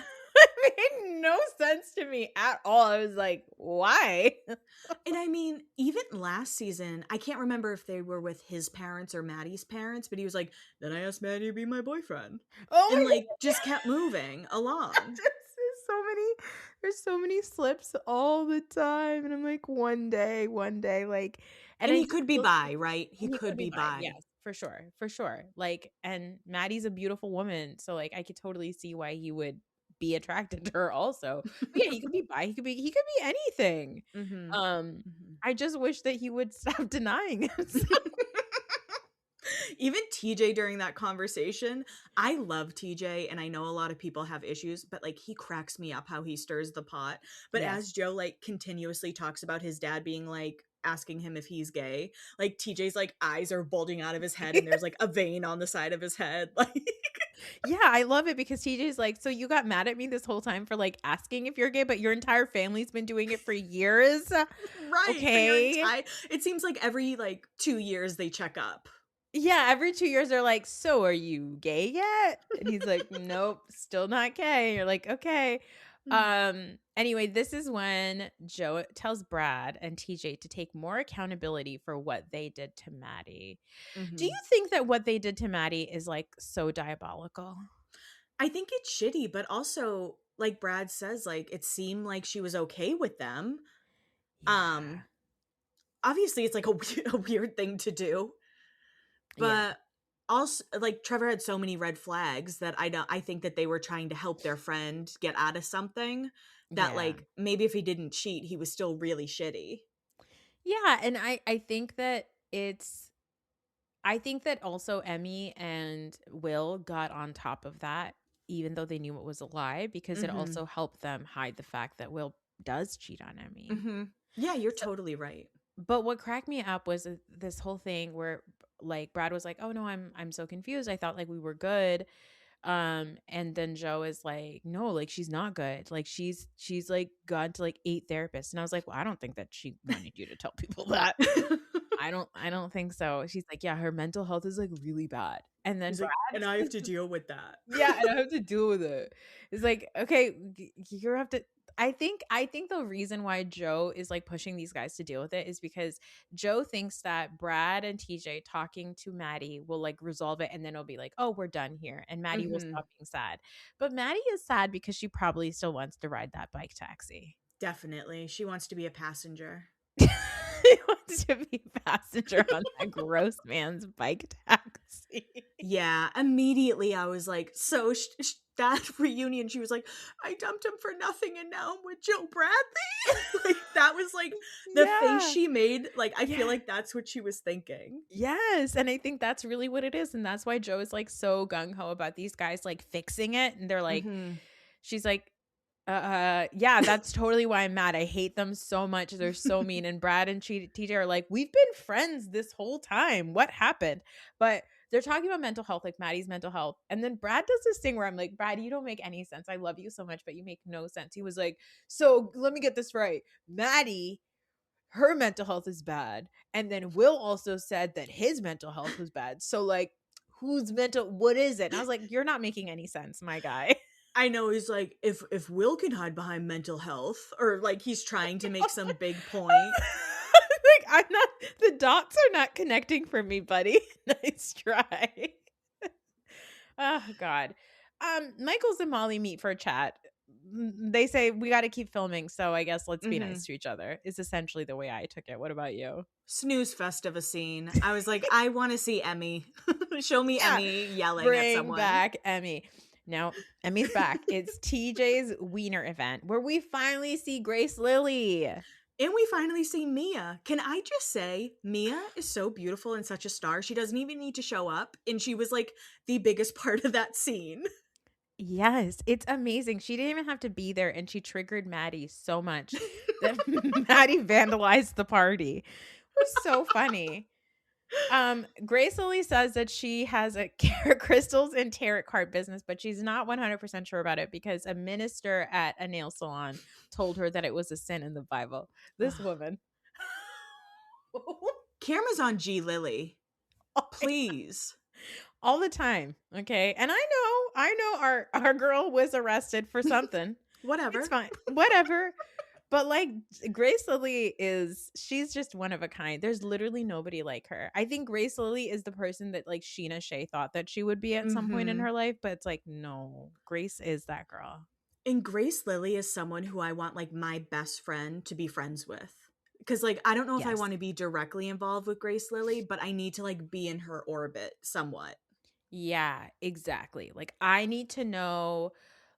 It made no sense to me at all. I was like, why? And I mean, even last season, I can't remember if they were with his parents or Maddie's parents, but he was like, then I asked Maddie to be my boyfriend. Oh And my like just kept moving along. there's so many slips all the time. And I'm like, one day, like, and And I he just could be feel bi, right? He he could could be be bi. bi. Yes, for sure. For sure. Like, and Maddie's a beautiful woman. So like I could totally see why he would be attracted to her also. But yeah, he could be bi. He could be anything. Mhm. Um, Mhm. I just wish that he would stop denying it. Even TJ during that conversation, I love TJ and I know a lot of people have issues, but like he cracks me up how he stirs the pot. But Yes. as Joe like continuously talks about his dad being like asking him if he's gay, like TJ's like eyes are bulging out of his head and there's like a vein on the side of his head. Like Yeah, I love it because TJ's like, so you got mad at me this whole time for like asking if you're gay, but your entire family's been doing it for years. right, but your Okay. entire it seems like every like 2 years they check up. Yeah, every 2 years they're like, so are you gay yet? And he's like, nope, still not gay. You're like, okay. Anyway, this is when Joe tells Brad and TJ to take more accountability for what they did to Maddie. Do you Mhm. think that what they did to Maddie is like so diabolical? I think it's shitty, but also, like Brad says, like, it seemed like she was okay with them. Um, Yeah. Obviously, it's like a a weird thing to do, Yeah. but also, like, Trevor had so many red flags that I think that they were trying to help their friend get out of something that, Yeah. like, maybe if he didn't cheat, he was still really shitty. Yeah, and I think that it's I think that also Emmy and Will got on top of that even though they knew it was a lie because it Mhm. also helped them hide the fact that Will does cheat on Emmy. Mhm. Yeah, you're So totally right. but what cracked me up was this whole thing where like Brad was like, "Oh no, I'm so confused. I thought like we were good." And then Joe is like, "No, like she's not good. Like she's like gone to like 8 therapists." And I was like, "Well, I don't think that she wanted you to tell people that." I don't think so. She's like, "Yeah, her mental health is like really bad." And then He's like, Brad "And I have to deal with that." yeah, and I have to deal with it. It's like, okay, you have to. I think the reason why Joe is like pushing these guys to deal with it is because Joe thinks that Brad and TJ talking to Maddie will like resolve it, and then it'll be like, oh, we're done here, and Maddie will Mhm. stop being sad. But Maddie is sad because she probably still wants to ride that bike taxi. Definitely. She wants to be a passenger. She wants to be a passenger on that gross man's bike taxi. Yeah, immediately I was like, so that reunion, she was like, I dumped him for nothing and now I'm with Joe Bradley. Like, that was like the face Yeah. she made. Like, I feel Yeah. like that's what she was thinking. Yes, and I think that's really what it is, and that's why Joe is, like, so gung ho about these guys, like, fixing it, and they're like Hmm. she's like, yeah, that's totally why I'm mad, I hate them so much, they're so mean," and Brad and TJ are like, "We've been friends this whole time, what happened?" But they're talking about mental health, like, Maddie's mental health, and then Brad does this thing where I'm like, "Brad, you don't make any sense, I love you so much, but you make no sense." He was like, "So, let me get this right, Maddie her mental health is bad. And then Will also said that his mental health was bad. So like what is it?" And I was like, "You're not making any sense, my guy." I know he's like, if Will can hide behind mental health, or like he's trying to make some big point. Like I'm not the dots are not connecting for me, buddy. Nice try. Oh God. Michaels and Molly meet for a chat. They say we got to keep filming, so I guess let's be Hmm. nice to each other. Is essentially the way I took it. What about you? Snooze fest of a scene. I was like, I want to see Emmy. Show me Yeah. Emmy yelling at Bring someone. back Emmy. Now, Emmy's back. It's TJ's Wiener event where we finally see Grace Lily. And we finally see Mia. Can I just say, Mia is so beautiful and such a star. She doesn't even need to show up. And she was like the biggest part of that scene. Yes, it's amazing. She didn't even have to be there, and she triggered Maddie so much that Maddie vandalized the party. It was so funny. Grace Lily says that she has a crystals and tarot card business, but she's not 100% sure about it because a minister at a nail salon told her that it was a sin in the Bible. This woman. Camera's on G Lily. Please. All the time, okay? And I know our girl was arrested for something. It's Whatever. fine. Whatever. But like Grace Lily she's just one of a kind. There's literally nobody like her. I think Grace Lily is the person that like Sheena Shea thought that she would be at some point in Hmm. her life, but it's like no, Grace is that girl. And Grace Lily is someone who I want like my best friend to be friends with. Because like I don't know if I Yes. want to be directly involved with Grace Lily, but I need to like be in her orbit somewhat. Yeah, exactly. Like I need to know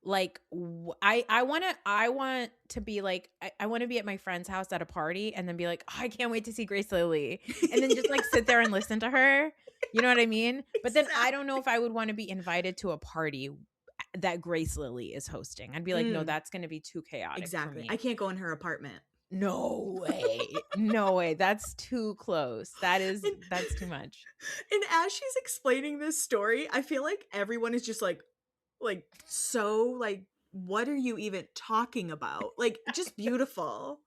like I want to be like I want to be at my friend's house at a party and then be like, oh, I can't wait to see Grace Lily. And then just like sit there and listen to her. You know what I mean? But then I don't know Exactly. if I would want to be invited to a party that Grace Lily is hosting. I'd be like, no, Mm, that's going to be too chaotic for exactly. I me. can't go in her apartment. No way. No way. That's too close. And, That's too much. and as she's explaining this story, I feel like everyone is just like so like what are you even talking about? Like just beautiful.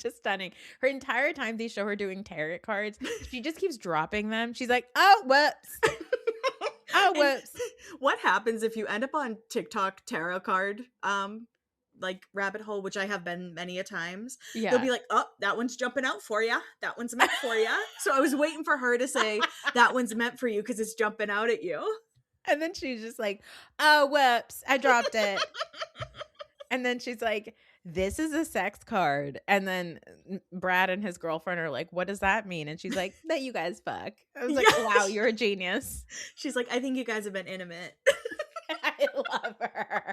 Just stunning. Her entire time they show her doing tarot cards, she just keeps dropping them. She's like, "Oh, whoops. Oh, And whoops." what happens if you end up on TikTok tarot card like rabbit hole, which I have been many a times, they'll Yeah. be like, "Oh, that one's jumping out for ya. That one's meant for ya." So I was waiting for her to say, "That one's meant for you because it's jumping out at you." And then she's just like, "Oh, whoops, I dropped it." And then she's like, "This is a sex card." And then Brad and his girlfriend are like, "What does that mean?" And she's like, "That you guys fuck." I was like, Yeah. "Wow, you're a genius." She's like, "I think you guys have been intimate." I love her.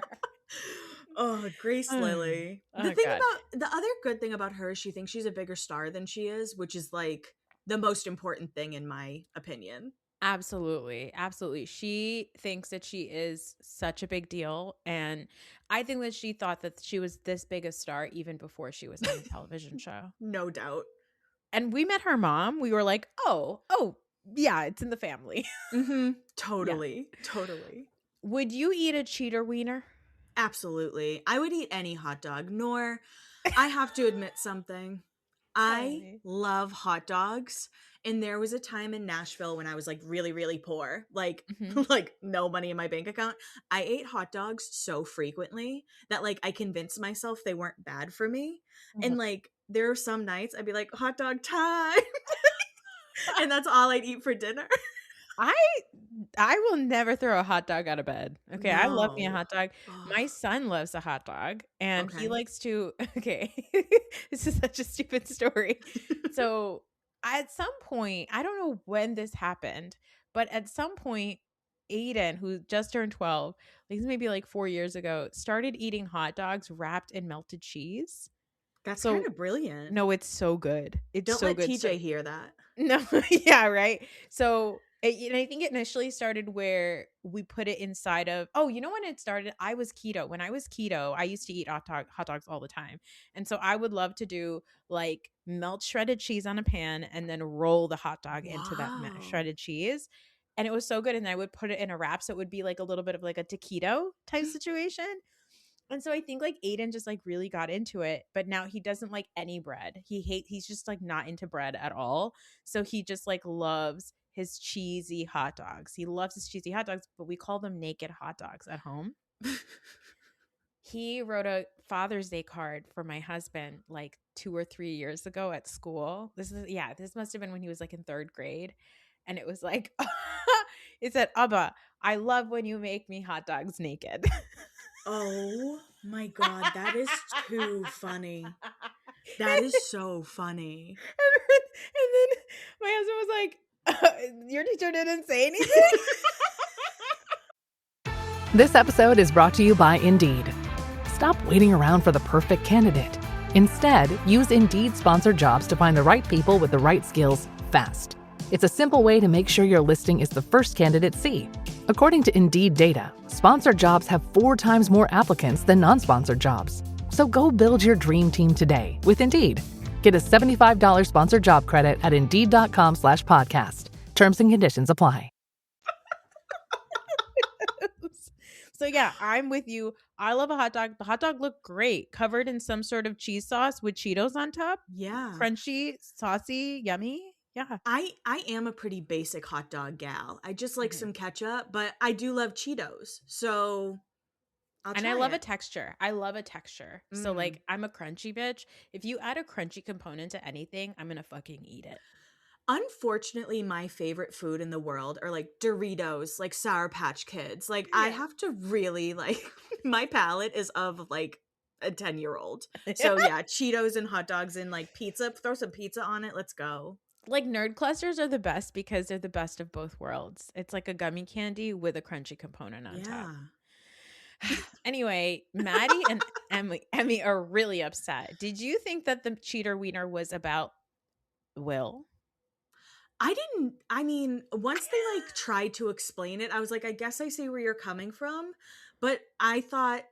Oh, Grace Lily. The Oh thing god. about the other good thing about her is she thinks she's a bigger star than she is, which is like the most important thing in my opinion. Absolutely. Absolutely. She thinks that she is such a big deal. And I think that she thought that she was this big a star even before she was on the television show. No doubt. And we met her mom. We were like, oh, yeah, it's in the family. Mhm. Yeah. Totally. Totally. Would you eat a cheater wiener? Absolutely. I would eat any hot dog, nor I have to admit something. Tell I me. love hot dogs. And there was a time in Nashville when I was like really, really poor, like Hmm. like no money in my bank account. I ate hot dogs so frequently that like I convinced myself they weren't bad for me. And like there are some nights I'd be like, hot dog time. And that's all I'd eat for dinner. I I will never throw a hot dog out of bed. Okay, I love me a No. hot dog. Ugh. My son loves a hot dog and he Okay. likes to okay. This is such a stupid story. So, at some point, I don't know when this happened, but at some point Aiden, who just turned 12, like maybe like 4 years ago, started eating hot dogs wrapped in melted cheese. That's kind So, of brilliant. no, it's so good. It's Don't so let good. So TJ hear that. no, yeah, right. So, and I think it initially started where we put it inside of. Oh, you know when it started? I was keto. When I was keto, I used to eat hot dogs all the time, and so I would love to do like melt shredded cheese on a pan and then roll the hot dog into that Wow. shredded cheese, and it was so good. And I would put it in a wrap, so it would be like a little bit of like a taquito type situation. And so I think like Aiden just like really got into it, but now he doesn't like any bread. He's just like not into bread at all. So he just like loves his cheesy hot dogs. He loves his cheesy hot dogs, but we call them naked hot dogs at home. He wrote a Father's Day card for my husband like 2 or 3 years ago at school. This must have been when he was like in 3rd grade. And it was like it said, "Abba, I love when you make me hot dogs naked." Oh my god, that is too funny. That is so funny. And then my husband was like, "Your teacher didn't say anything?" This episode is brought to you by Indeed. Stop waiting around for the perfect candidate. Instead, use Indeed sponsored jobs to find the right people with the right skills fast. It's a simple way to make sure your listing is the first candidates see. According to Indeed data, sponsored jobs have 4 times more applicants than non-sponsored jobs. So go build your dream team today with Indeed. Get a $75 sponsored job credit at Indeed.com/podcast. Terms and conditions apply. So yeah, I'm with you. I love a hot dog. The hot dog looked great, covered in some sort of cheese sauce with Cheetos on top. Yeah. Crunchy, saucy, yummy. Yeah. I am a pretty basic hot dog gal. I just like Mhm. some ketchup, but I do love Cheetos. So I'll And I try love a it. texture. I love a texture. So Mm. like I'm a crunchy bitch. If you add a crunchy component to anything, I'm gonna fucking eat it. Unfortunately, my favorite food in the world are like Doritos, like Sour Patch Kids. Like I Yeah. have to really like my palate is of like a 10-year-old. So yeah, Cheetos and hot dogs and like pizza. Throw some pizza on it. Let's go. Like nerd clusters are the best because they're the best of both worlds. It's like a gummy candy with a crunchy component on top. Yeah. Anyway, Maddie and Emmy are really upset. Did you think that the cheater wiener was about Will? I mean, once they like tried to explain it, I was like, I guess I see where you're coming from. But I thought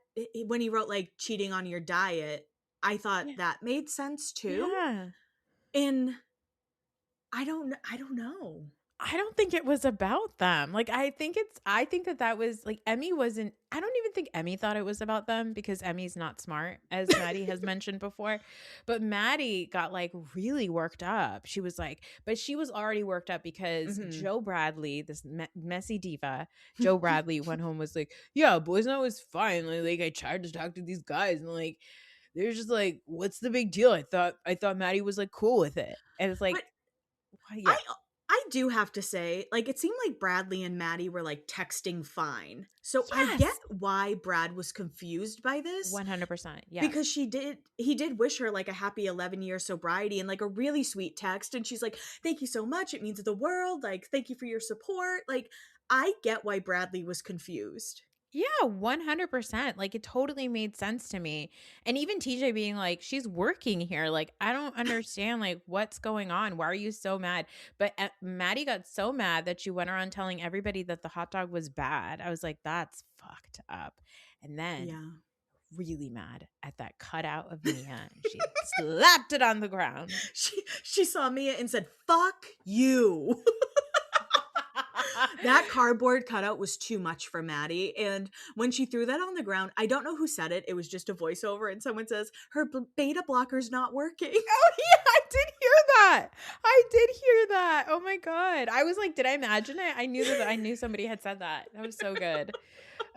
when he wrote like cheating on your diet, I thought Yeah. that made sense too. Yeah. And I don't know. I don't think it was about them. Like, I think that that was like Emmy wasn't, I don't even think Emmy thought it was about them because Emmy's not smart, as Maddie has mentioned before. But Maddie got like really worked up. She was like, but she was already worked up because Mm-hmm. Joe Bradley, this messy diva, Joe Bradley went home was like, yeah, boys night was fine. Like I tried to talk to these guys and like, they're just like, what's the big deal? I thought Maddie was like cool with it. And it's But like, well, yeah. I I do have to say, like, it seemed like Bradley and Maddie were like texting fine. So I get Yes. why Brad was confused by this 100%. because Yes. he did wish her like a happy 11-year sobriety and like a really sweet text, and she's like, "Thank you so much. It means the world. Like, thank you for your support." Like, I get why Bradley was confused. Yeah, 100%. Like it totally made sense to me. And even TJ being like, she's working here. Like, I don't understand like what's going on. Why are you so mad? But Maddie got so mad that she went around telling everybody that the hot dog was bad. I was like, that's fucked up. And then Yeah. really mad at that cutout of Mia and she slapped it on the ground. She saw Mia and said, "Fuck you." That cardboard cutout was too much for Maddie. And when she threw that on the ground, I don't know who said it. It was just a voiceover. And someone says, her beta blocker's not working. Oh yeah, I did hear that. I did hear that. Oh my god. I was like, did I imagine it? I knew somebody had said that. That was so good.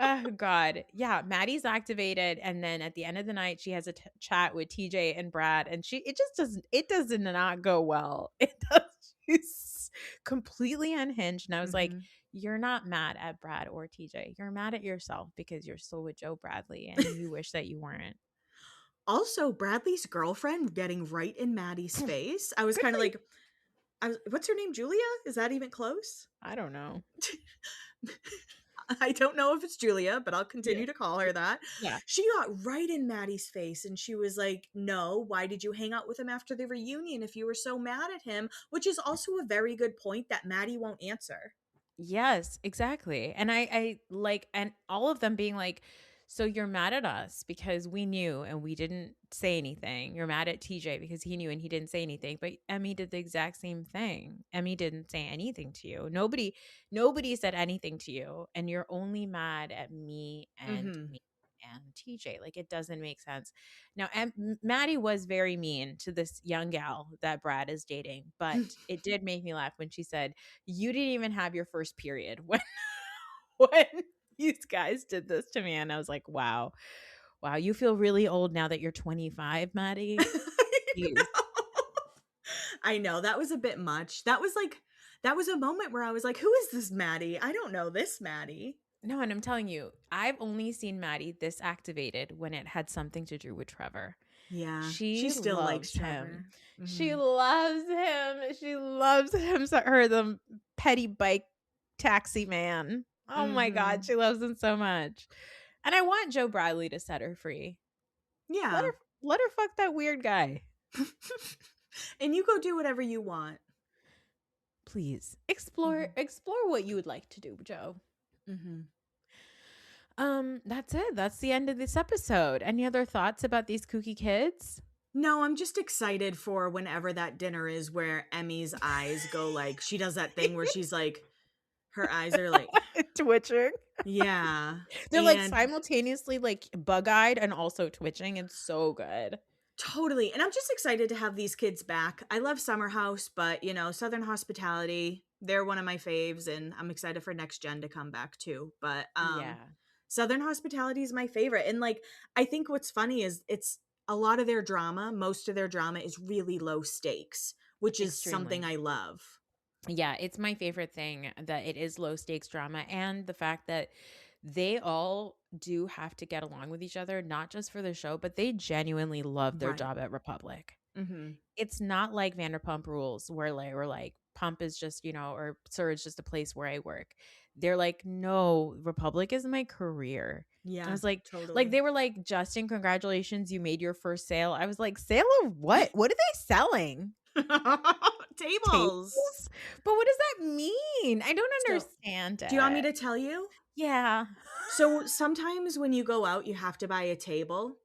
Oh god. Yeah, Maddie's activated and then at the end of the night she has a chat with TJ and Brad and it does not go well. It does. She's completely unhinged and I was like, Mhm. you're not mad at Brad or TJ. You're mad at yourself because you're still with Joe Bradley and you wish that you weren't. Also, Bradley's girlfriend getting right in Maddie's face. I was Good kind for of you. like, what's her name? Julia? Is that even close? I don't know. I don't know if it's Julia, but I'll Yeah. continue to call her that. Yeah. She got right in Maddie's face and she was like, "No, why did you hang out with him after the reunion if you were so mad at him?" Which is also a very good point that Maddie won't answer. Yes, exactly. And I like, and all of them being like, so you're mad at us because we knew and we didn't say anything. You're mad at TJ because he knew and he didn't say anything. But Emmy did the exact same thing. Emmy didn't say anything to you. Nobody said anything to you. And you're only mad at Mm-hmm. me and TJ. Like it doesn't make sense. Now, Maddie was very mean to this young gal that Brad is dating, but it did make me laugh when she said, you didn't even have your first period when when these guys did this to me. And I was like, wow. Wow, you feel really old now that you're 25, Maddie. I Jeez. know. I know. That was a bit much. That was a moment where I was like, "Who is this Maddie? I don't know this Maddie." No, and I'm telling you, I've only seen Maddie this activated when it had something to do with Trevor. Yeah, she She still likes loves him. Trevor. She Mhm. loves him. She loves him. So her the petty bike taxi man. Oh my god, Mhm. she loves him so much. And I want Joe Bradley to set her free. Let Yeah. her let her fuck that weird guy. And you go do whatever you want. Please Mhm. explore what you would like to do, Joe. Mhm. That's it. That's the end of this episode. Any other thoughts about these kooky kids? No, I'm just excited for whenever that dinner is where Emmy's eyes go like she does that thing where she's like her eyes are like Twitching. yeah. They're like And simultaneously like bug-eyed and also twitching. It's so good. totally. And I'm just excited to have these kids back. I love Summer House, but you know, Southern Hospitality, they're one of my faves and I'm excited for Next Gen to come back too. But Yeah, Southern Hospitality is my favorite. And like I think what's funny is it's a lot of their drama, most of their drama is really low stakes, which is something extremely. I love. Yeah, it's my favorite thing that it is low stakes drama and the fact that they all do have to get along with each other, not just for the show, but they genuinely love their Right. job at Republic. Mhm. It's not like Vanderpump Rules where like Pump is just, or Sir is just a place where I work. They're like, no, Republic is my career. And I Yeah, was like totally. they were like, Justin, congratulations, you made your first sale. I was like, sale of what? What are they selling? Tables. Tables? But what does that mean? I don't So, understand do you want it. me to tell you? Yeah. So, sometimes when you go out, you have to buy a table.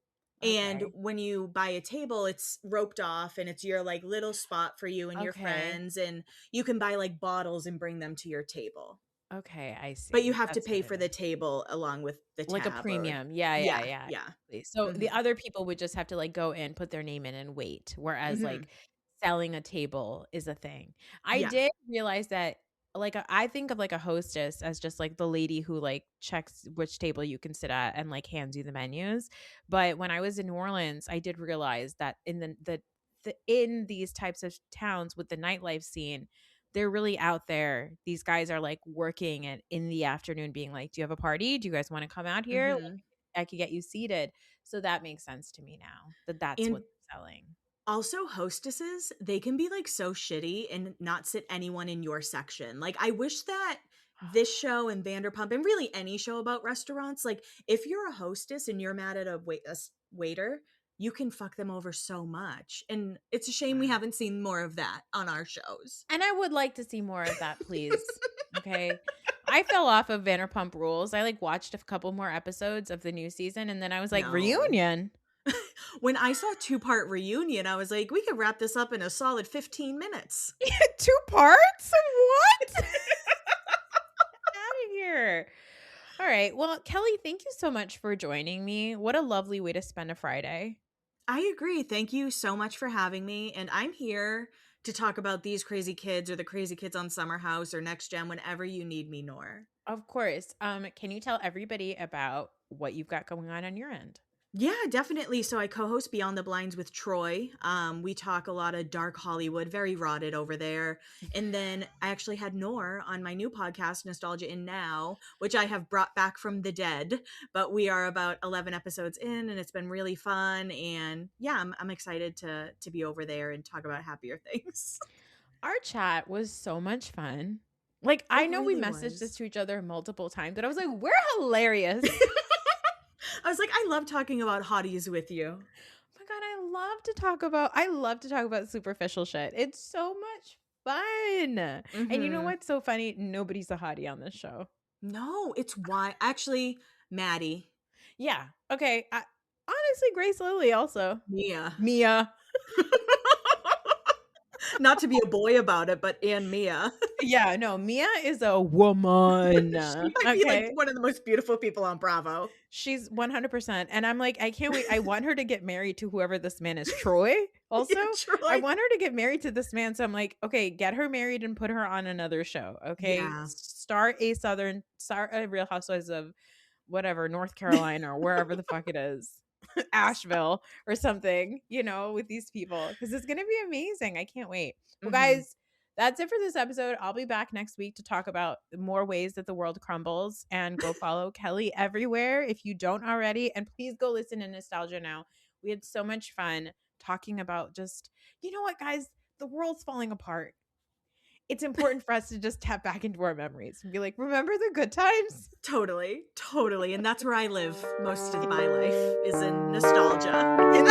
And Okay. when you buy a table, it's roped off and it's your like little spot for you and your Okay. friends. And you can buy like bottles and bring them to your table. Okay, I But you see. have to That's what pay it for is. the table along with the Like a tab or premium. Yeah, yeah, yeah, yeah. yeah. Exactly. So the Mhm. other people would just have to like go in, put their name in and wait, whereas Mhm. like selling a table is a thing. I Yeah. did realize that like I think of like a hostess as just like the lady who like checks which table you can sit at and like hands you the menus. But when I was in New Orleans, I did realize that in the in these types of towns with the nightlife scene, they're really out there. These guys are like working and in the afternoon being like, "Do you have a party? Do you guys want to come out here? Like, Mhm. I could get you seated." So that makes sense to me now that that's what And they're selling. also hostesses, they can be like so shitty and not sit anyone in your section. Like I wish that this show and Vanderpump and really any show about restaurants, like if you're a hostess and you're mad at waiter, you can fuck them over so much. And it's a shame we Wow. haven't seen more of that on our shows. And I would like to see more of that, please. Okay. I fell off of Vanderpump Rules. I like watched a couple more episodes of the new season and then I was like, No. reunion. When I saw two-part reunion, I was like, we could wrap this up in a solid 15 minutes. 2 parts? What? Out of here. All right. Well, Kelly, thank you so much for joining me. What a lovely way to spend a Friday. I agree. Thank you so much for having me. And I'm here to talk about these crazy kids or the crazy kids on Summer House or Next Gen whenever you need me, Nor. Of course. Can you tell everybody about what you've got going on your end? Yeah, definitely. So I co-host Beyond the Blinds with Troy. We talk a lot of dark Hollywood, very rotted over there. And then I actually had Nor on my new podcast, Nostalgia In Now, which I have brought back from the dead. But we are about 11 episodes in, and it's been really fun. And yeah, I'm excited to be over there and talk about happier things. Our chat was so much fun. Like, I It know we really messaged this was. to each other multiple times, but I was like, we're hilarious. I was like, I love talking about hotties with you. Oh my God, I love to talk about superficial shit. It's so much fun. And you know Mm-hmm. what's so funny? Nobody's a hottie on this show. No, it's why. Actually, Maddie, Yeah. Okay. Honestly, Grace Lilly also. Mia. Mia. Not to be a boy about it, but and Mia. Yeah, no, Mia is a woman. She might be like Okay. one of the most beautiful people on Bravo. She's 100%. And I'm like, I can't wait. I want her to get married to whoever this man is. Troy, also. Yeah, I Troy. want her to get married to this man. So I'm like, okay, get her married and put her on another show. Okay. Yeah. Start a Real Housewives of whatever, North Carolina or wherever the fuck it is. Asheville or something, with these people. Because it's going to be amazing. I can't wait. Well, Mm-hmm. guys, that's it for this episode. I'll be back next week to talk about more ways that the world crumbles, and go follow Kelly everywhere if you don't already. And please go listen to Nostalgia Now. We had so much fun talking about just, you know what, guys? The world's falling apart. It's important for us to just tap back into our memories and be like, remember the good times? Totally. And that's where I live most of my life is in nostalgia. In